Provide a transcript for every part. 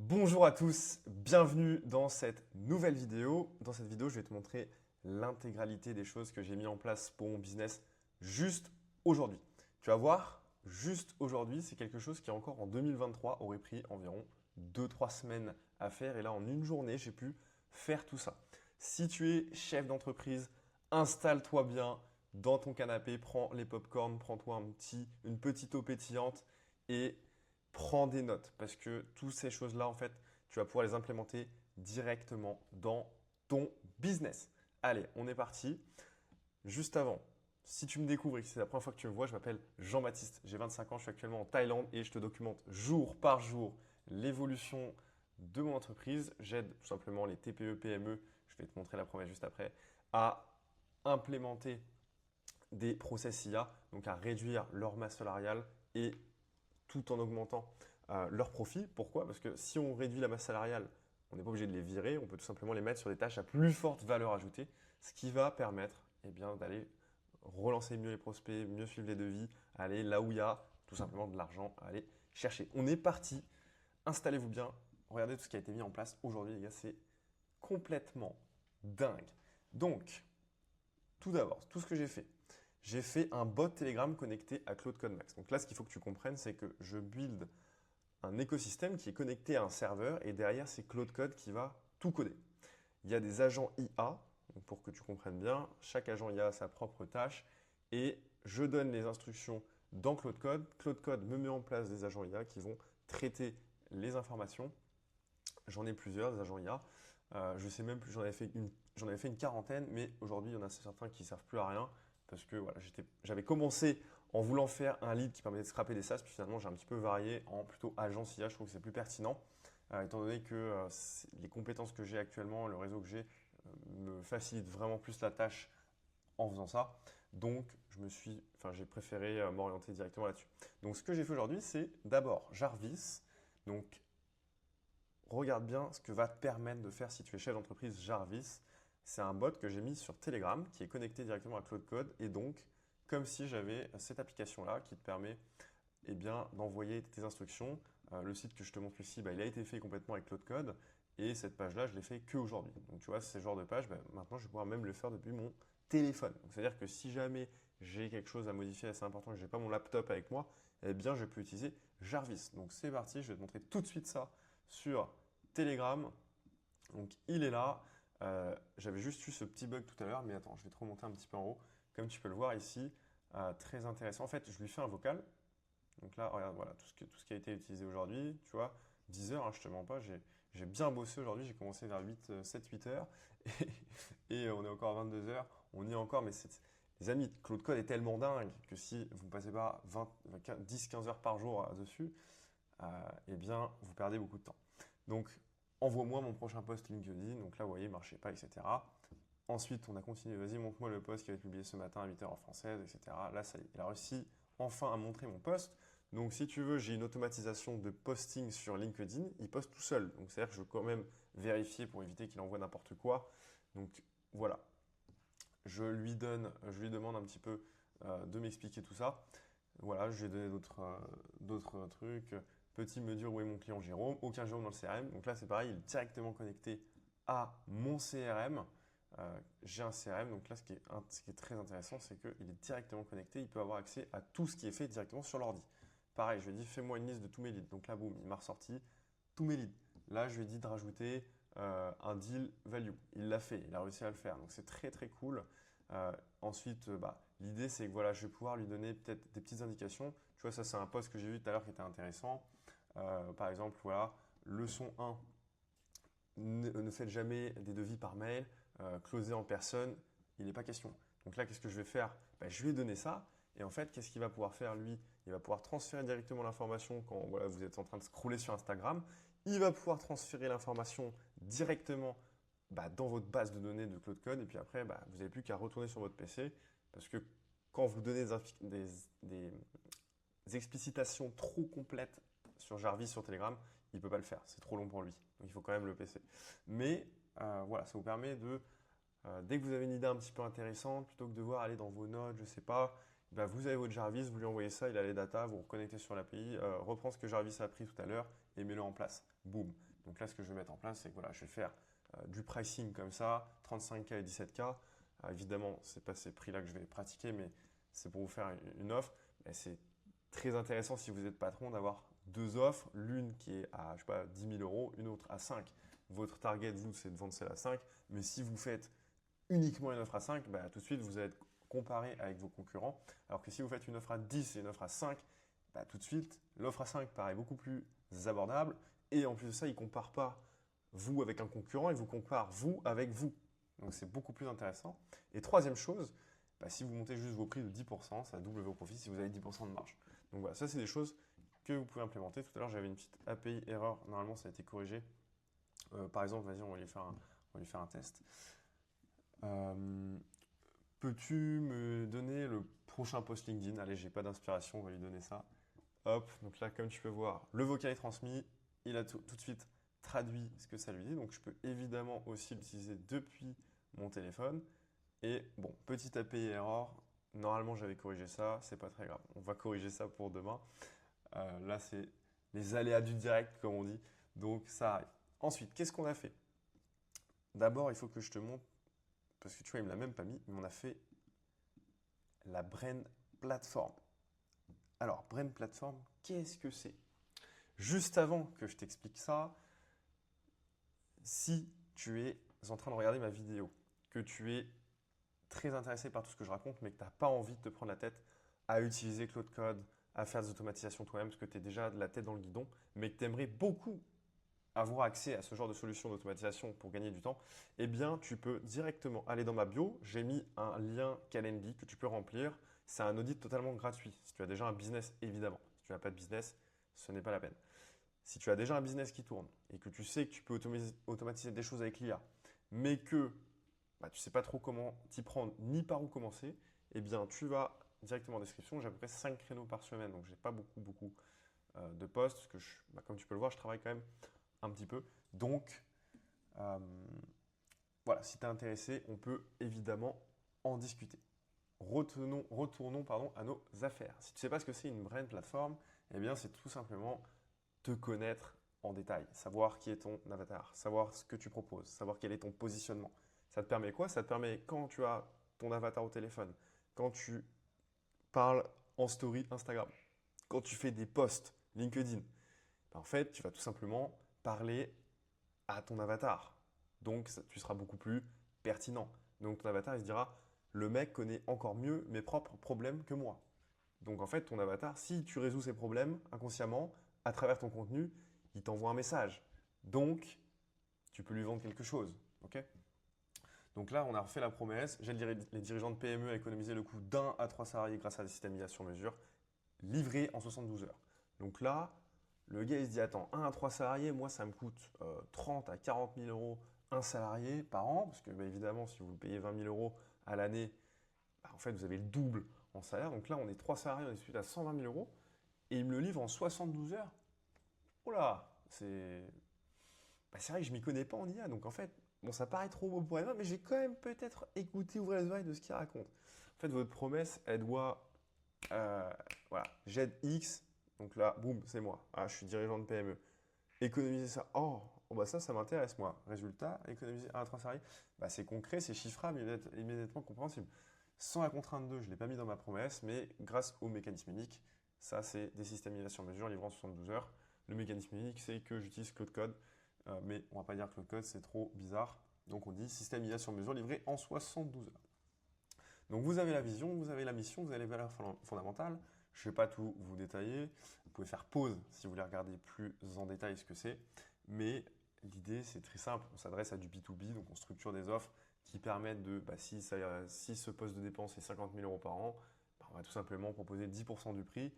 Bonjour à tous, bienvenue dans cette nouvelle vidéo. Dans cette vidéo, je vais te montrer l'intégralité des choses que j'ai mis en place pour mon business juste aujourd'hui. Tu vas voir, juste aujourd'hui, c'est quelque chose qui encore en 2023 aurait pris environ 2-3 semaines à faire. Et là, en une journée, j'ai pu faire tout ça. Si tu es chef d'entreprise, installe-toi bien dans ton canapé, prends les pop-corn, prends-toi une petite eau pétillante et prends des notes parce que toutes ces choses-là, en fait, tu vas pouvoir les implémenter directement dans ton business. Allez, on est parti. Juste avant, si tu me découvres et que c'est la première fois que tu me vois, je m'appelle Jean-Baptiste, j'ai 25 ans, je suis actuellement en Thaïlande et je te documente jour par jour l'évolution de mon entreprise. J'aide tout simplement les TPE, PME, je vais te montrer la promesse juste après, à implémenter des process IA, donc à réduire leur masse salariale et tout en augmentant leurs profits. Pourquoi? Parce que si on réduit la masse salariale, on n'est pas obligé de les virer, on peut tout simplement les mettre sur des tâches à plus forte valeur ajoutée, ce qui va permettre d'aller relancer mieux les prospects, mieux suivre les devis, aller là où il y a tout simplement de l'argent à aller chercher. On est parti, installez-vous bien, regardez tout ce qui a été mis en place aujourd'hui les gars, c'est complètement dingue. Donc, tout d'abord, tout ce que j'ai fait un bot Telegram connecté à Claude Code Max. Donc là, ce qu'il faut que tu comprennes, c'est que je build un écosystème qui est connecté à un serveur et derrière, c'est Claude Code qui va tout coder. Il y a des agents IA, donc pour que tu comprennes bien, chaque agent IA a sa propre tâche et je donne les instructions dans Claude Code. Claude Code me met en place des agents IA qui vont traiter les informations. J'en ai plusieurs, des agents IA. Je sais même plus, j'en avais fait une quarantaine, mais aujourd'hui, il y en a certains qui ne servent plus à rien parce que voilà, j'avais commencé en voulant faire un lead qui permettait de scraper des SaaS, puis finalement, j'ai un petit peu varié en plutôt agence IA. Je trouve que c'est plus pertinent, étant donné que les compétences que j'ai actuellement, le réseau que j'ai, me facilite vraiment plus la tâche en faisant ça. Donc, j'ai préféré m'orienter directement là-dessus. Donc, ce que j'ai fait aujourd'hui, c'est d'abord Jarvis. Donc, regarde bien ce que va te permettre de faire si tu es chef d'entreprise Jarvis. C'est un bot que j'ai mis sur Telegram qui est connecté directement à Claude Code et donc comme si j'avais cette application-là qui te permet d'envoyer tes instructions. Le site que je te montre ici, il a été fait complètement avec Claude Code et cette page-là, je l'ai fait qu'aujourd'hui. Donc tu vois, c'est ce genre de page, maintenant je vais pouvoir même le faire depuis mon téléphone. C'est-à-dire que si jamais j'ai quelque chose à modifier assez important et que je n'ai pas mon laptop avec moi, eh bien je peux utiliser Jarvis. Donc c'est parti, je vais te montrer tout de suite ça sur Telegram. Donc il est là. J'avais juste eu ce petit bug tout à l'heure, mais attends, je vais te remonter un petit peu en haut. Comme tu peux le voir ici, très intéressant. En fait, je lui fais un vocal. Donc là, regarde, voilà, tout ce qui a été utilisé aujourd'hui, tu vois, 10 heures, hein, je te mens pas, j'ai bien bossé aujourd'hui, j'ai commencé vers 7-8 heures, et on est encore à 22 heures, on y est encore, mais les amis, Claude Code est tellement dingue que si vous ne passez pas 10-15 heures par jour dessus, eh bien, vous perdez beaucoup de temps. Donc, envoie-moi mon prochain post LinkedIn. Donc là, vous voyez, marchez pas, etc. Ensuite, on a continué. Vas-y, montre-moi le post qui va être publié ce matin à 8 heures en française, etc. Là, ça y est, il a réussi enfin à montrer mon post. Donc, si tu veux, j'ai une automatisation de posting sur LinkedIn. Il poste tout seul. Donc, c'est-à-dire que je veux quand même vérifier pour éviter qu'il envoie n'importe quoi. Donc, voilà. Je lui demande un petit peu de m'expliquer tout ça. Voilà, je lui ai donné d'autres trucs. Petit me dire où est mon client Jérôme, aucun Jérôme dans le CRM. Donc là, c'est pareil, il est directement connecté à mon CRM. J'ai un CRM, donc là, ce qui est très intéressant, c'est qu'il est directement connecté. Il peut avoir accès à tout ce qui est fait directement sur l'ordi. Pareil, je lui ai dit, fais-moi une liste de tous mes leads. Donc là, boum, il m'a ressorti tous mes leads. Là, je lui ai dit de rajouter un deal value. Il l'a fait, il a réussi à le faire. Donc c'est très très cool. Ensuite, l'idée c'est que voilà, je vais pouvoir lui donner peut-être des petites indications. Tu vois, ça c'est un post que j'ai vu tout à l'heure qui était intéressant. Par exemple, voilà, leçon 1, ne faites jamais des devis par mail, closer en personne, il n'est pas question. Donc là, qu'est-ce que je vais faire? Je lui ai donné ça. Et en fait, qu'est-ce qu'il va pouvoir faire lui? Il va pouvoir transférer directement l'information quand voilà, vous êtes en train de scroller sur Instagram. Il va pouvoir transférer l'information directement dans votre base de données de Cloud Code. Et puis après, vous n'avez plus qu'à retourner sur votre PC. Parce que quand vous donnez des explicitations trop complètes sur Jarvis, sur Telegram, il ne peut pas le faire. C'est trop long pour lui. Donc il faut quand même le PC. Mais voilà, ça vous permet dès que vous avez une idée un petit peu intéressante, plutôt que de devoir aller dans vos notes, je ne sais pas, vous avez votre Jarvis, vous lui envoyez ça, il a les datas, vous vous reconnectez sur l'API, reprend ce que Jarvis a appris tout à l'heure et mets-le en place. Boum. Donc là, ce que je vais mettre en place, c'est que voilà, je vais faire du pricing comme ça, 35K et 17K. Évidemment, ce n'est pas ces prix-là que je vais pratiquer, mais c'est pour vous faire une offre. Mais c'est très intéressant si vous êtes patron d'avoir deux offres, l'une qui est à, je sais pas, 10 000 euros, une autre à 5. Votre target, vous, c'est de vendre celle à 5. Mais si vous faites uniquement une offre à 5, bah, tout de suite, vous allez être comparé avec vos concurrents. Alors que si vous faites une offre à 10 et une offre à 5, bah, tout de suite, l'offre à 5 paraît beaucoup plus abordable. Et en plus de ça, il ne compare pas vous avec un concurrent, il vous compare vous avec vous. Donc c'est beaucoup plus intéressant. Et troisième chose, bah, si vous montez juste vos prix de 10%, ça double vos profits si vous avez 10% de marge. Donc voilà, ça c'est des choses que vous pouvez implémenter. Tout à l'heure, j'avais une petite API erreur. Normalement, ça a été corrigé. Par exemple, vas-y, on va lui faire un test. Peux-tu me donner le prochain post LinkedIn? Allez, j'ai pas d'inspiration, on va lui donner ça. Hop, donc là, comme tu peux voir, le vocal est transmis. Il a tout de suite traduit ce que ça lui dit. Donc, je peux évidemment aussi l'utiliser depuis mon téléphone. Et bon, petite API erreur. Normalement, j'avais corrigé ça. C'est pas très grave. On va corriger ça pour demain. Là, c'est les aléas du direct, comme on dit. Donc, ça arrive. Ensuite, qu'est-ce qu'on a fait? D'abord, il faut que je te montre, parce que tu vois, il me l'a même pas mis, mais on a fait la Brain Platform. Alors, Brain Platform, qu'est-ce que c'est? Juste avant que je t'explique ça, si tu es en train de regarder ma vidéo, que tu es très intéressé par tout ce que je raconte, mais que tu n'as pas envie de te prendre la tête à utiliser Claude Code, à faire des automatisations toi-même, parce que tu es déjà de la tête dans le guidon, mais que tu aimerais beaucoup avoir accès à ce genre de solution d'automatisation pour gagner du temps, eh bien, tu peux directement aller dans ma bio. J'ai mis un lien Calendly que tu peux remplir. C'est un audit totalement gratuit. Si tu as déjà un business, évidemment. Si tu n'as pas de business, ce n'est pas la peine. Si tu as déjà un business qui tourne et que tu sais que tu peux automatiser des choses avec l'IA, mais que bah, tu ne sais pas trop comment t'y prendre ni par où commencer, eh bien, tu vas directement en description. J'ai à peu près 5 créneaux par semaine, donc je n'ai pas beaucoup de postes, parce que bah, comme tu peux le voir, je travaille quand même un petit peu. Donc, voilà, si tu es intéressé, on peut évidemment en discuter. Retournons à nos affaires. Si tu ne sais pas ce que c'est une brain platform, eh bien, c'est tout simplement te connaître en détail, savoir qui est ton avatar, savoir ce que tu proposes, savoir quel est ton positionnement. Ça te permet quoi? Ça te permet quand tu as ton avatar au téléphone, quand tu parles en story Instagram, quand tu fais des posts LinkedIn, ben, en fait, tu vas tout simplement parler à ton avatar. Donc, tu seras beaucoup plus pertinent. Donc, ton avatar, il se dira, le mec connaît encore mieux mes propres problèmes que moi. Donc, en fait, ton avatar, si tu résous ses problèmes inconsciemment, à travers ton contenu, il t'envoie un message. Donc, tu peux lui vendre quelque chose. Ok? Donc là, on a refait la promesse. J'aide les dirigeants de PME à économiser le coût d'un à trois salariés grâce à des systèmes IA sur mesure, livrés en 72 heures. Donc là, le gars, il se dit, attends, un à 3 salariés, moi, ça me coûte 30 à 40 000 euros un salarié par an, parce que bah, évidemment, si vous payez 20 000 euros à l'année, bah, en fait, vous avez le double en salaire. Donc là, on est 3 salariés, on est suite à 120 000 euros, et il me le livre en 72 heures. Oh là, c'est vrai que je m'y connais pas en IA, donc en fait, bon, ça paraît trop beau pour être vrai, mais j'ai quand même peut-être écouté, ouvert les oreilles de ce qu'il raconte. En fait, votre promesse, elle doit, voilà, j'aide X, donc là, boum, c'est moi. Ah, je suis dirigeant de PME. Économiser ça, oh bah ça m'intéresse moi. Résultat, économiser 1 à 3 salariés, bah, c'est concret, c'est chiffrable, immédiatement compréhensible. Sans la contrainte 2, je ne l'ai pas mis dans ma promesse, mais grâce au mécanisme unique, ça c'est des systèmes IA sur mesure livrant en 72 heures. Le mécanisme unique, c'est que j'utilise Claude Code, mais on ne va pas dire Claude Code, c'est trop bizarre. Donc on dit système IA sur mesure livré en 72 heures. Donc vous avez la vision, vous avez la mission, vous avez les valeurs fondamentales. Je ne vais pas tout vous détailler. Vous pouvez faire pause si vous voulez regarder plus en détail ce que c'est. Mais l'idée, c'est très simple. On s'adresse à du B2B, donc on structure des offres qui permettent de, bah, si ce poste de dépense est 50 000 euros par an, bah, on va tout simplement proposer 10% du prix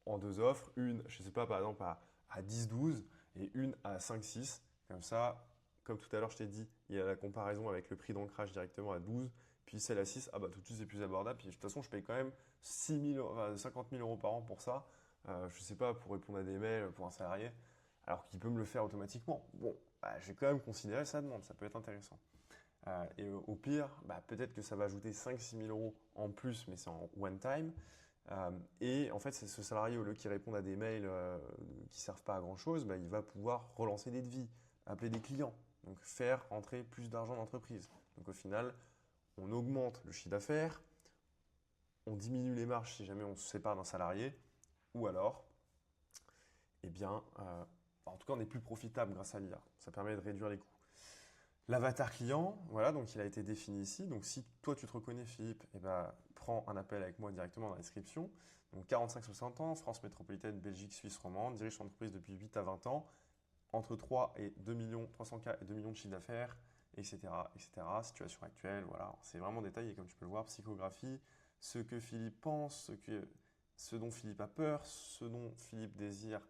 en deux offres. Une, je ne sais pas, par exemple à 10-12 et une à 5-6. Comme ça, comme tout à l'heure, je t'ai dit, il y a la comparaison avec le prix d'ancrage directement à 12. Puis celle à 6, ah bah tout de suite c'est plus abordable. Puis de toute façon, je paye quand même 50 000 euros par an pour ça. Je ne sais pas, pour répondre à des mails pour un salarié, alors qu'il peut me le faire automatiquement. Bon, bah, j'ai quand même considéré sa demande, ça peut être intéressant. Et au pire, bah, peut-être que ça va ajouter 5-6 000 euros en plus, mais c'est en one time. Et en fait, c'est ce salarié, au lieu qu'il réponde à des mails qui ne servent pas à grand-chose, bah, il va pouvoir relancer des devis, appeler des clients, donc faire entrer plus d'argent dans l'entreprise. Donc au final, on augmente le chiffre d'affaires, on diminue les marges si jamais on se sépare d'un salarié, ou alors, eh bien, en tout cas, on est plus profitable grâce à l'IA. Ça permet de réduire les coûts. L'avatar client, voilà, donc il a été défini ici. Donc si toi tu te reconnais, Philippe, eh ben, prends un appel avec moi directement dans la description. Donc 45-60 ans, France métropolitaine, Belgique, Suisse romande, dirige son entreprise depuis 8 à 20 ans, entre 3 et 2 millions, 300K et 2 millions de chiffre d'affaires, etc., etc. Situation actuelle, voilà, c'est vraiment détaillé comme tu peux le voir, psychographie, ce que Philippe pense, ce dont Philippe a peur, ce dont Philippe désire,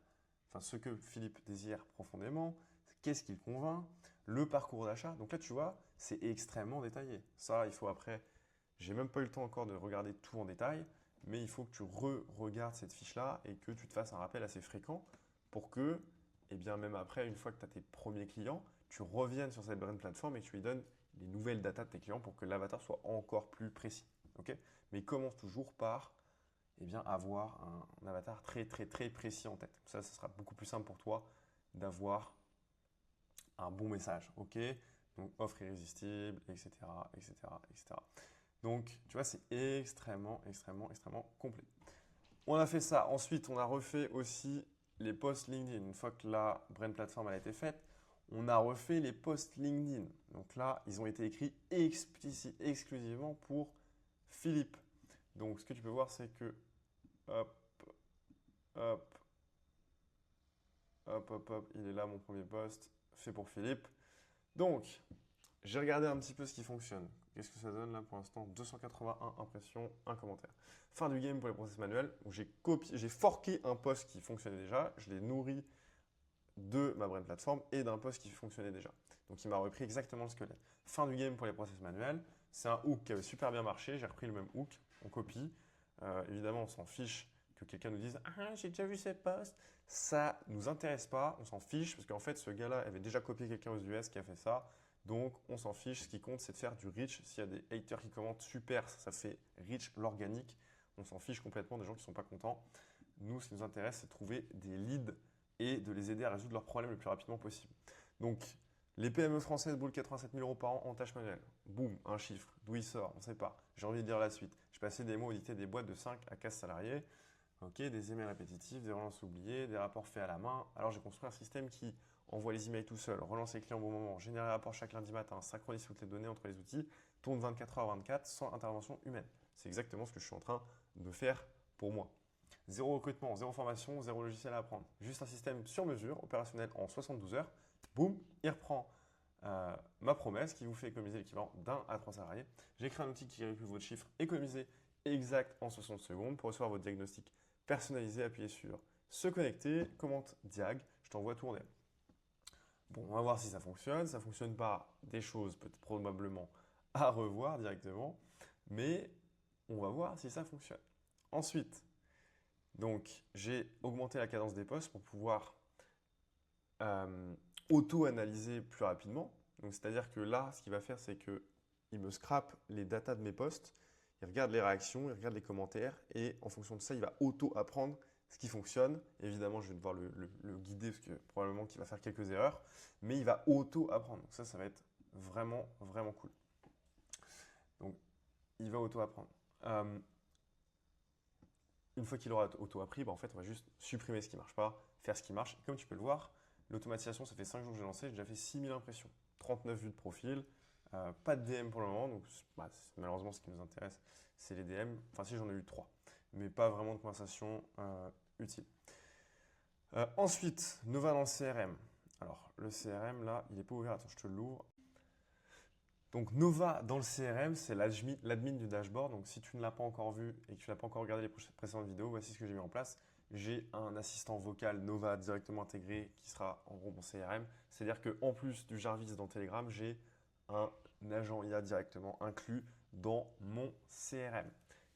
enfin ce que Philippe désire profondément, qu'est-ce qu'il convainc, le parcours d'achat. Donc là, tu vois, c'est extrêmement détaillé. Ça, il faut après, j'ai même pas eu le temps encore de regarder tout en détail, mais il faut que tu re-regardes cette fiche-là et que tu te fasses un rappel assez fréquent pour que, et bien même après, une fois que tu as tes premiers clients, tu reviennes sur cette brand plateforme et que tu lui donnes les nouvelles datas de tes clients pour que l'avatar soit encore plus précis. Ok. Mais commence toujours par eh bien, avoir un avatar très très très précis en tête. Ça sera beaucoup plus simple pour toi d'avoir un bon message. Ok. Donc offre irrésistible, etc., etc., etc. Donc, tu vois, c'est extrêmement, extrêmement, extrêmement complet. On a fait ça. Ensuite, on a refait aussi les posts LinkedIn. Une fois que la brand platform a été faite, on a refait les posts LinkedIn. Donc là, ils ont été écrits exclusivement pour Philippe. Donc, ce que tu peux voir, c'est que hop, hop, hop, hop, hop, il est là mon premier post, fait pour Philippe. Donc, j'ai regardé un petit peu ce qui fonctionne. Qu'est-ce que ça donne là pour l'instant? 281 impressions, un commentaire. Fin du game pour les process manuels, où j'ai forqué un post qui fonctionnait déjà, je l'ai nourri de ma brand plateforme et d'un post qui fonctionnait déjà. Donc il m'a repris exactement le squelette. Fin du game pour les process manuels, c'est un hook qui avait super bien marché, j'ai repris le même hook, on copie. Évidemment, on s'en fiche que quelqu'un nous dise ah, j'ai déjà vu ces posts. Ça ne nous intéresse pas, on s'en fiche parce qu'en fait, ce gars-là avait déjà copié quelqu'un aux US qui a fait ça. Donc, on s'en fiche. Ce qui compte, c'est de faire du reach. S'il y a des haters qui commentent, super, ça fait reach l'organique. On s'en fiche complètement des gens qui ne sont pas contents. Nous, ce qui nous intéresse, c'est de trouver des leads et de les aider à résoudre leurs problèmes le plus rapidement possible. Donc, les PME françaises boulent 87 000 € par an en tâches manuelles. Boum, un chiffre. D'où il sort? On ne sait pas. J'ai envie de dire la suite. J'ai passé des mois à auditer des boîtes de 5 à 15 salariés. Ok, des emails répétitifs, des relances oubliées, des rapports faits à la main. Alors, j'ai construit un système qui envoie les emails tout seul, relance les clients au bon moment, génère un rapport chaque lundi matin, synchronise toutes les données entre les outils, tourne 24 heures 24 sans intervention humaine. C'est exactement ce que je suis en train de faire pour moi. Zéro recrutement, zéro formation, zéro logiciel à apprendre. Juste un système sur mesure, opérationnel en 72 heures. Boum, il reprend ma promesse qui vous fait économiser l'équivalent d'un à 3 salariés. J'ai créé un outil qui récupère votre chiffre économisé exact en 60 secondes pour recevoir votre diagnostic personnalisé. Appuyez sur se connecter, commente Diag, je t'envoie tout en DM. Bon, on va voir si ça fonctionne. Ça ne fonctionne pas, des choses peut-être probablement à revoir directement, mais on va voir si ça fonctionne. Ensuite, donc j'ai augmenté la cadence des posts pour pouvoir auto-analyser plus rapidement. Donc c'est-à-dire que là, ce qu'il va faire, c'est qu'il me scrape les datas de mes posts, il regarde les réactions, il regarde les commentaires, et en fonction de ça, il va auto-apprendre ce qui fonctionne. Évidemment, je vais devoir le guider parce que probablement qu'il va faire quelques erreurs, mais il va auto-apprendre. Donc ça va être vraiment, vraiment cool. Donc, il va auto-apprendre. Une fois qu'il aura auto-appris, bah, en fait, on va juste supprimer ce qui ne marche pas, faire ce qui marche. Et comme tu peux le voir, l'automatisation, ça fait 5 jours que j'ai lancé, j'ai déjà fait 6000 impressions, 39 vues de profil, pas de DM pour le moment, donc bah, malheureusement, ce qui nous intéresse, c'est les DM. Enfin, si j'en ai eu 3, mais pas vraiment de conversation utile. Ensuite, Nova dans le CRM. Alors, le CRM, là, il n'est pas ouvert. Attends, je te l'ouvre. Donc, Nova dans le CRM, c'est l'admin du dashboard. Donc, si tu ne l'as pas encore vu et que tu n'as pas encore regardé les précédentes vidéos, voici ce que j'ai mis en place. J'ai un assistant vocal Nova directement intégré qui sera en gros mon CRM. C'est-à-dire qu'en plus du Jarvis dans Telegram, j'ai un agent IA directement inclus dans mon CRM.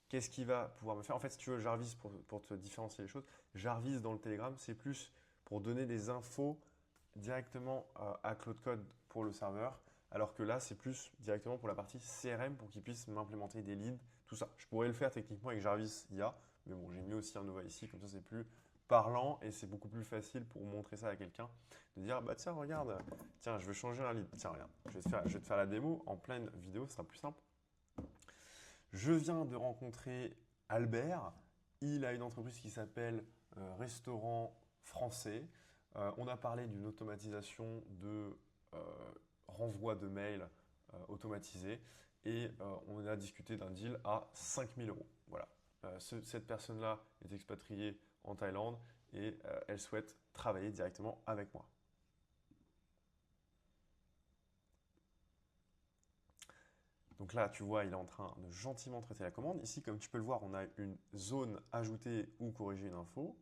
Qu'est-ce qu'il va pouvoir me faire? En fait, si tu veux Jarvis pour te différencier les choses, Jarvis dans le Telegram, c'est plus pour donner des infos directement à Cloud Code pour le serveur, alors que là, c'est plus directement pour la partie CRM pour qu'il puisse m'implémenter des leads, tout ça. Je pourrais le faire techniquement avec Jarvis IA, Mais bon, j'ai mis aussi un Nova ici, comme ça c'est plus parlant et c'est beaucoup plus facile pour montrer ça à quelqu'un. De dire, bah tiens, regarde, tiens, je veux changer un lead. Tiens, regarde, je vais te faire la démo en pleine vidéo, ce sera plus simple. Je viens de rencontrer Albert. Il a une entreprise qui s'appelle Restaurant Français. On a parlé d'une automatisation de renvoi de mails automatisé et on a discuté d'un deal à 5 000 euros. Voilà. Cette personne-là est expatriée en Thaïlande et elle souhaite travailler directement avec moi. Donc là, tu vois, il est en train de gentiment traiter la commande. Ici, comme tu peux le voir, on a une zone ajouter ou corriger une info.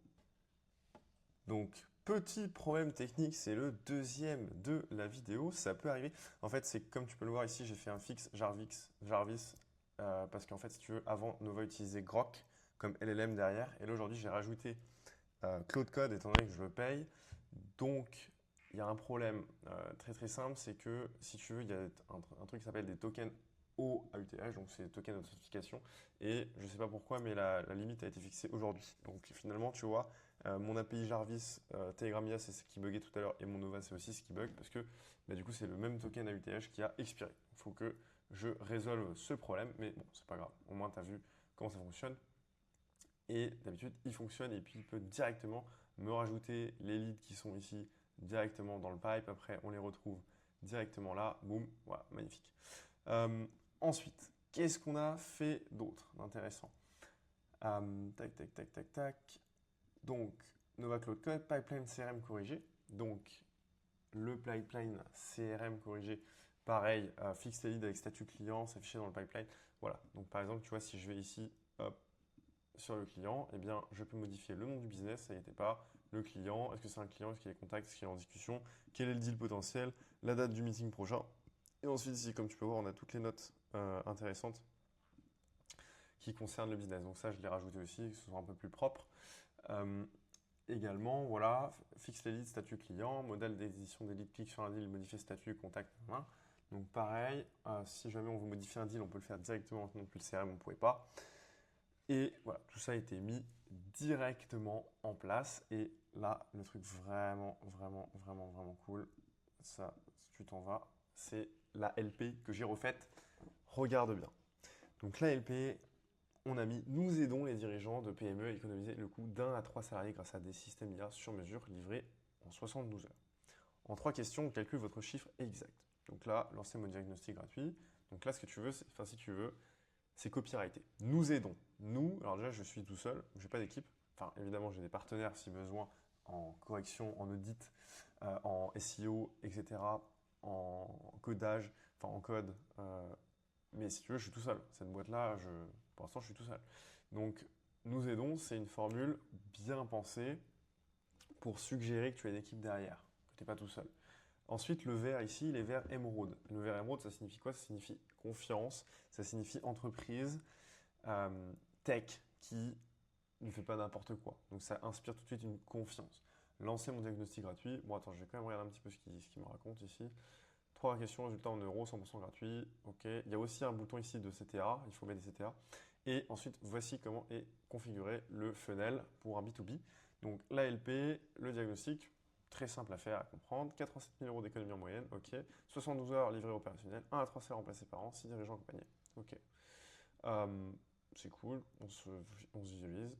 Donc, petit problème technique, c'est le deuxième de la vidéo. Ça peut arriver. En fait, c'est comme tu peux le voir ici, j'ai fait un fixe Jarvis parce qu'en fait, si tu veux, avant, Nova utilisait Grok comme LLM derrière. Et là, aujourd'hui, j'ai rajouté Claude Code étant donné que je le paye. Donc, il y a un problème très très simple, c'est que si tu veux, il y a un truc qui s'appelle des tokens OAuth, donc c'est des tokens d'authentification. Et je ne sais pas pourquoi, mais la limite a été fixée aujourd'hui. Donc finalement, tu vois, mon API Jarvis, Telegram IA, c'est ce qui buguait tout à l'heure, et mon Nova, c'est aussi ce qui bug, parce que bah, du coup, c'est le même token AUTH qui a expiré. Il faut que je résolve ce problème, mais bon, c'est pas grave. Au moins, tu as vu comment ça fonctionne. Et d'habitude, il fonctionne et puis il peut directement me rajouter les leads qui sont ici directement dans le pipe. Après, on les retrouve directement là. Boum, voilà, magnifique. Ensuite, qu'est-ce qu'on a fait d'autre d'intéressant? Tac, tac, tac, tac, tac. Donc, Nova Cloud Code, pipeline CRM corrigé. Donc, le pipeline CRM corrigé, pareil, fixe les leads avec statut client, s'afficher dans le pipeline. Voilà. Donc, par exemple, tu vois, si je vais ici, hop, sur le client, eh bien, je peux modifier le nom du business, ça n'était pas le client, est-ce que c'est un client, est-ce qu'il est contact, est-ce qu'il est en discussion, quel est le deal potentiel, la date du meeting prochain. Et ensuite, ici, comme tu peux voir, on a toutes les notes intéressantes qui concernent le business. Donc ça, je l'ai rajouté aussi, que ce soit un peu plus propre. Également, voilà, fixe les leads, statut client, modèle d'édition des leads, clique sur un deal, modifier statut, contact. Voilà. Donc pareil, si jamais on veut modifier un deal, on peut le faire directement depuis le CRM, on ne pouvait pas. Et voilà, tout ça a été mis directement en place. Et là, le truc vraiment, vraiment, vraiment, vraiment cool, ça, si tu t'en vas, c'est la LP que j'ai refaite. Regarde bien. Donc la LP, on a mis nous aidons les dirigeants de PME à économiser le coût d'1 à 3 salariés grâce à des systèmes IA sur mesure livrés en 72 heures. En 3 questions, on calcule votre chiffre exact. Donc là, lancez mon diagnostic gratuit. Donc là, ce que tu veux, enfin si tu veux, c'est copyrighté. Nous aidons. Nous, alors déjà, je suis tout seul, je n'ai pas d'équipe. Enfin, évidemment, j'ai des partenaires si besoin en correction, en audit, en SEO, etc., en codage, enfin en code. Mais si tu veux, je suis tout seul. Cette boîte-là, pour l'instant, je suis tout seul. Donc, nous aidons, c'est une formule bien pensée pour suggérer que tu as une équipe derrière, que tu n'es pas tout seul. Ensuite, le vert ici, il est vert émeraude. Le vert émeraude, ça signifie quoi? Ça signifie confiance, ça signifie entreprise tech qui ne fait pas n'importe quoi. Donc ça inspire tout de suite une confiance. Lancer mon diagnostic gratuit. Bon, attends, je vais quand même regarder un petit peu ce qu'il me raconte ici. 3 questions, résultats en euros, 100% gratuit. OK. Il y a aussi un bouton ici de CTA. Il faut mettre des CTA. Et ensuite, voici comment est configuré le funnel pour un B2B. Donc l'ALP, le diagnostic, très simple à faire, à comprendre. 87 000 euros d'économie en moyenne, ok. 72 heures livrées opérationnelles, 1 à 3 salaires remplacés par an, 6 dirigeants accompagnés, ok. C'est cool, on se visualise.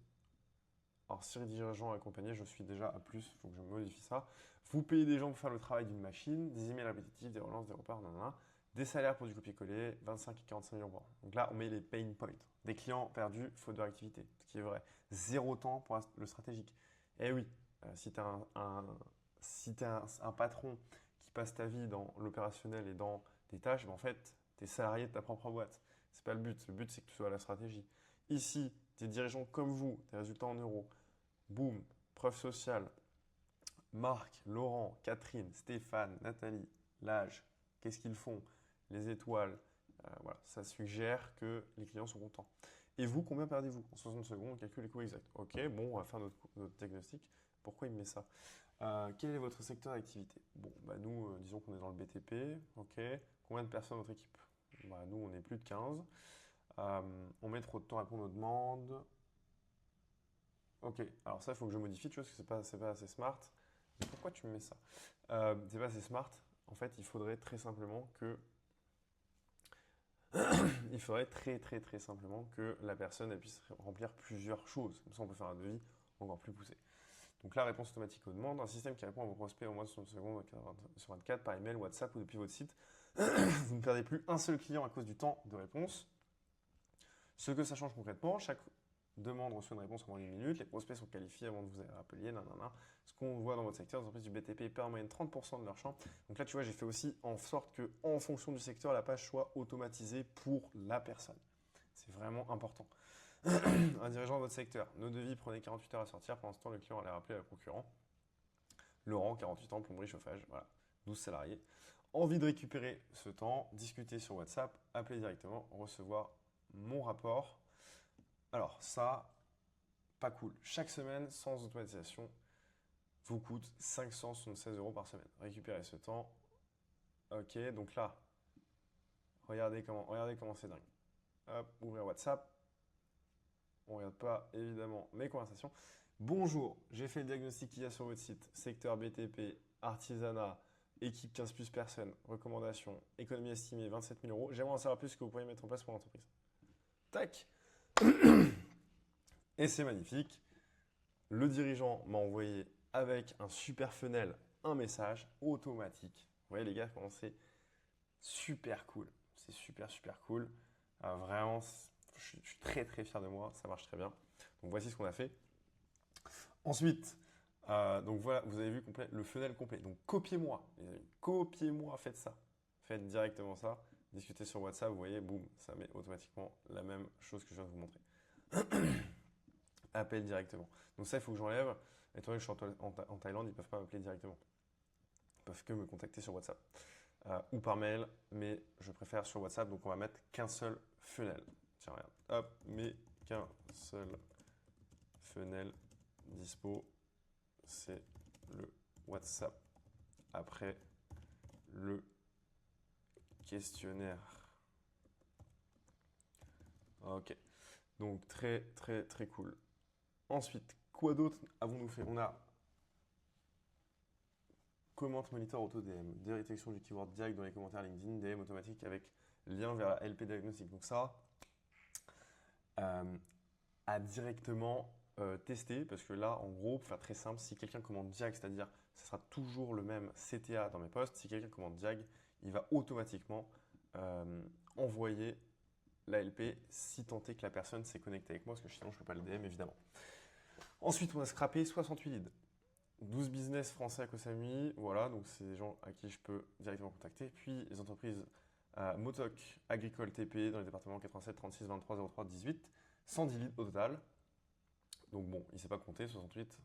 Alors, 6 dirigeants accompagnés, je suis déjà à plus, il faut que je modifie ça. Vous payez des gens pour faire le travail d'une machine, des emails répétitifs, des relances, des reparts, nanana. Des salaires pour du copier-coller, 25 et 45 millions par an. Donc là, on met les pain points. Des clients perdus, faute de réactivité, ce qui est vrai. Zéro temps pour le stratégique. Eh oui, si tu es un patron qui passe ta vie dans l'opérationnel et dans des tâches, ben en fait, tu es salarié de ta propre boîte. C'est pas le but. Le but, c'est que tu sois à la stratégie. Ici, tes dirigeants comme vous, tes résultats en euros. Boum, preuve sociale. Marc, Laurent, Catherine, Stéphane, Nathalie, l'âge, qu'est-ce qu'ils font, les étoiles, voilà, ça suggère que les clients sont contents. Et vous, combien perdez-vous? En 60 secondes, on calcule les coûts exacts. Ok, bon, on va faire notre diagnostic. Pourquoi il me met ça? Quel est votre secteur d'activité? Bon, bah nous, disons qu'on est dans le BTP. Ok, combien de personnes dans votre équipe? Bah, nous, on est plus de 15. On met trop de temps à répondre aux demandes. Ok, alors ça, il faut que je modifie, tu vois, parce que c'est pas assez smart. Mais pourquoi tu me mets ça? C'est pas assez smart. En fait, il faudrait très simplement que il faudrait très simplement que la personne elle puisse remplir plusieurs choses. Comme ça, on peut faire un devis encore plus poussé. Donc la réponse automatique aux demandes, un système qui répond à vos prospects en moins de 60 secondes sur 24 par email, WhatsApp ou depuis votre site. Vous ne perdez plus un seul client à cause du temps de réponse. Ce que ça change concrètement, chaque demande reçoit une réponse en moins d'une minute, les prospects sont qualifiés avant de vous appeler, nanana. Ce qu'on voit dans votre secteur, les entreprises du BTP perdent en moyenne 30% de leur champ. Donc là, tu vois, j'ai fait aussi en sorte que, en fonction du secteur, la page soit automatisée pour la personne. C'est vraiment important. Un dirigeant de votre secteur, nos devis prenaient 48 heures à sortir, pendant ce temps, le client allait rappeler le concurrent. Laurent, 48 ans, plomberie, chauffage, voilà, 12 salariés. Envie de récupérer ce temps, discuter sur WhatsApp, appeler directement, recevoir mon rapport. Alors ça, pas cool. Chaque semaine, sans automatisation, vous coûte 576 € par semaine. Récupérez ce temps. Ok, donc là, regardez comment c'est dingue. Hop, ouvrir WhatsApp. On ne regarde pas évidemment mes conversations. Bonjour, j'ai fait le diagnostic qu'il y a sur votre site. Secteur BTP, artisanat, équipe 15 plus personnes, recommandations, économie estimée 27 000 €. J'aimerais en savoir plus ce que vous pourriez mettre en place pour l'entreprise. Tac. Et c'est magnifique. Le dirigeant m'a envoyé avec un super funnel un message automatique. Vous voyez les gars, comment c'est super cool. C'est super cool. Vraiment, je suis très fier de moi. Ça marche très bien. Donc voici ce qu'on a fait. Ensuite, donc voilà, vous avez vu le funnel complet. Donc copiez-moi, les amis. Copiez-moi, faites ça. Faites directement ça. Discutez sur WhatsApp, vous voyez, boum, ça met automatiquement la même chose que je viens de vous montrer. Appel directement. Donc ça, il faut que j'enlève. Étant donné que je suis en Thaïlande, ils ne peuvent pas m'appeler directement. Ils peuvent que me contacter sur WhatsApp ou par mail, mais je préfère sur WhatsApp. Donc on va mettre qu'un seul funnel. Tiens, regarde. Hop, mais qu'un seul funnel dispo, c'est le WhatsApp. Après le questionnaire. Ok. Donc très cool. Ensuite, quoi d'autre avons-nous fait? On a commente monitor auto DM, détection du keyword direct dans les commentaires LinkedIn, DM automatique avec lien vers la LP diagnostic. Donc ça, à directement tester parce que là, en gros, pour faire très simple, si quelqu'un commande Diag, c'est-à-dire ce sera toujours le même CTA dans mes posts, si quelqu'un commande Diag, il va automatiquement envoyer la LP si tant est que la personne s'est connectée avec moi, parce que sinon je ne peux pas le DM évidemment. Ensuite, on a scrappé 68 leads. 12 business français à Koh Samui, voilà, donc c'est des gens à qui je peux directement contacter. Puis les entreprises Motoc, Agricole TP dans les départements 87, 36, 23, 03, 18, 110 leads au total. Donc bon, il ne sait pas compter, 68,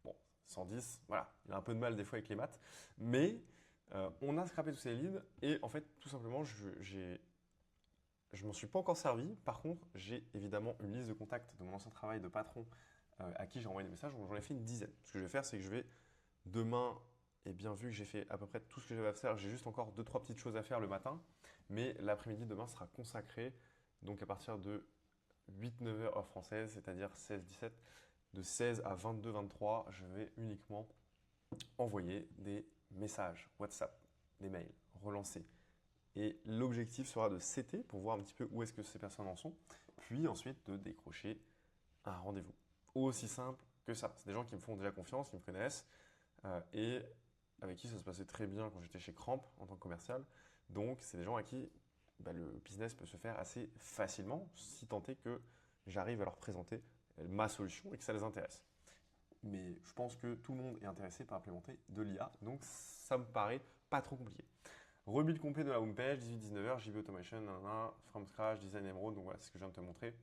bon, 110, voilà, il a un peu de mal des fois avec les maths. Mais on a scrappé tous ces leads et en fait, tout simplement, je m'en suis pas encore servi. Par contre, j'ai évidemment une liste de contacts de mon ancien travail de patron à qui j'ai envoyé des messages. Donc j'en ai fait une dizaine. Ce que je vais faire, c'est que je vais demain, et bien vu que j'ai fait à peu près tout ce que j'avais à faire, j'ai juste encore 2-3 petites choses à faire le matin. Mais l'après-midi demain sera consacré donc à partir de 8-9 heures heure française, c'est-à-dire 16-17, de 16 à 22-23, je vais uniquement envoyer des messages WhatsApp, des mails, relancer. Et l'objectif sera de CT pour voir un petit peu où est-ce que ces personnes en sont, puis ensuite de décrocher un rendez-vous. Aussi simple que ça. C'est des gens qui me font déjà confiance, qui me connaissent et avec qui ça se passait très bien quand j'étais chez Cramp en tant que commercial. Donc, c'est des gens à qui le business peut se faire assez facilement si tant est que j'arrive à leur présenter ma solution et que ça les intéresse. Mais je pense que tout le monde est intéressé par implémenter de l'IA, donc ça me paraît pas trop compliqué. Rebuild complet de la homepage, 18-19 h, JB Automation, from scratch, design emerald, donc voilà, c'est ce que je viens de te montrer.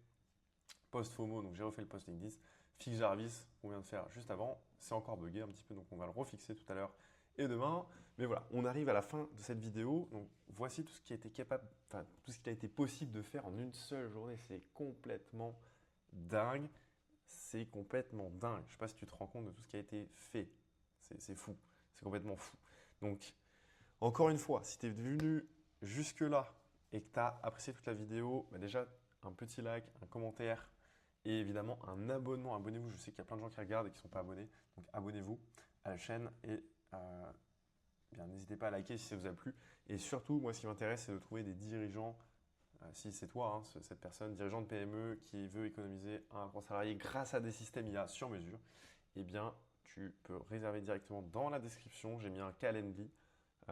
Post FOMO, donc j'ai refait le post LinkedIn. Fix Jarvis, qu'on vient de faire juste avant, c'est encore bugué un petit peu, donc on va le refixer tout à l'heure et demain. Mais voilà, on arrive à la fin de cette vidéo, donc voici tout ce qui a été tout ce qui a été possible de faire en une seule journée. C'est complètement dingue. C'est complètement dingue. Je ne sais pas si tu te rends compte de tout ce qui a été fait. C'est fou. C'est complètement fou. Donc, encore une fois, si tu es venu jusque-là et que tu as apprécié toute la vidéo, déjà un petit like, un commentaire et évidemment un abonnement. Abonnez-vous, je sais qu'il y a plein de gens qui regardent et qui ne sont pas abonnés, donc abonnez-vous à la chaîne et bien, n'hésitez pas à liker si ça vous a plu. Et surtout, moi ce qui m'intéresse, c'est de trouver des dirigeants, si c'est toi, hein, cette personne, dirigeant de PME qui veut économiser un grand salarié grâce à des systèmes IA sur mesure, eh bien tu peux réserver directement dans la description. J'ai mis un Calendly.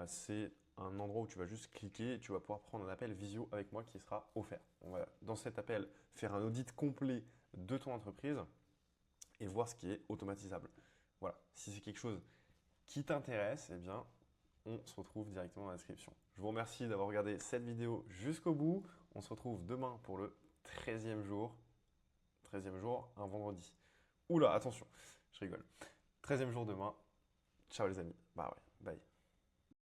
C'est un endroit où tu vas juste cliquer et tu vas pouvoir prendre un appel visio avec moi qui sera offert. On va dans cet appel faire un audit complet de ton entreprise et voir ce qui est automatisable. Voilà, si c'est quelque chose qui t'intéresse, eh bien on se retrouve directement dans la description. Je vous remercie d'avoir regardé cette vidéo jusqu'au bout. On se retrouve demain pour le 13e jour. 13e jour, un vendredi. Oula, attention, je rigole. 13e jour demain. Ciao les amis. Bah ouais, bye.